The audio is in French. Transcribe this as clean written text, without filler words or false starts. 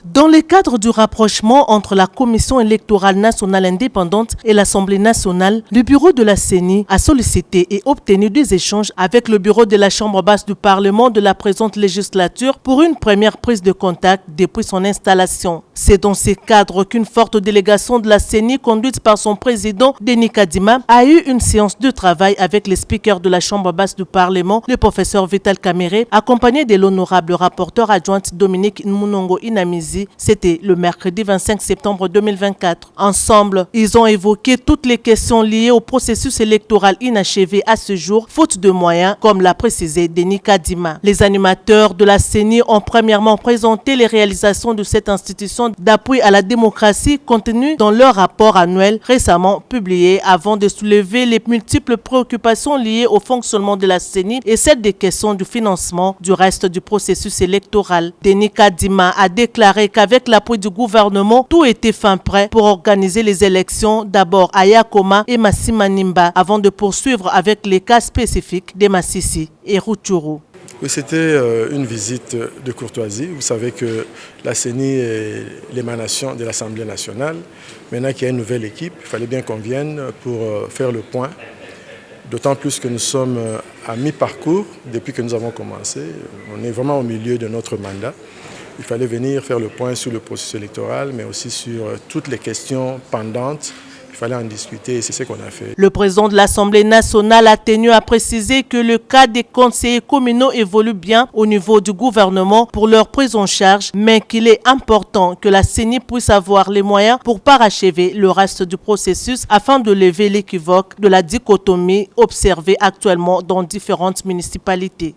Dans le cadre du rapprochement entre la Commission électorale nationale indépendante et l'Assemblée nationale, le bureau de la CENI a sollicité et obtenu des échanges avec le bureau de la Chambre basse du Parlement de la présente législature pour une première prise de contact depuis son installation. C'est dans ce cadre qu'une forte délégation de la CENI, conduite par son président Denis Kadima, a eu une séance de travail avec les speakers de la Chambre basse du Parlement, le professeur Vital Kamerhe, accompagné de l'honorable rapporteur adjointe Dominique Nmunongo Inamizi. C'était le mercredi 25 septembre 2024. Ensemble, ils ont évoqué toutes les questions liées au processus électoral inachevé à ce jour, faute de moyens, comme l'a précisé Denis Kadima. Les animateurs de la CENI ont premièrement présenté les réalisations de cette institution d'appui à la démocratie contenues dans leur rapport annuel récemment publié, avant de soulever les multiples préoccupations liées au fonctionnement de la CENI et celles des questions du financement du reste du processus électoral. Denis Kadima a déclaré qu'avec l'appui du gouvernement, tout était fin prêt pour organiser les élections, d'abord à Yakoma et Massimanimba, avant de poursuivre avec les cas spécifiques de Massissi et Rutshuru. Oui, c'était une visite de courtoisie. Vous savez que la CENI est l'émanation de l'Assemblée nationale. Maintenant qu'il y a une nouvelle équipe, il fallait bien qu'on vienne pour faire le point. D'autant plus que nous sommes à mi-parcours depuis que nous avons commencé. On est vraiment au milieu de notre mandat. Il fallait venir faire le point sur le processus électoral, mais aussi sur toutes les questions pendantes. Il fallait en discuter et c'est ce qu'on a fait. Le président de l'Assemblée nationale a tenu à préciser que le cas des conseillers communaux évolue bien au niveau du gouvernement pour leur prise en charge, mais qu'il est important que la CENI puisse avoir les moyens pour parachever le reste du processus afin de lever l'équivoque de la dichotomie observée actuellement dans différentes municipalités.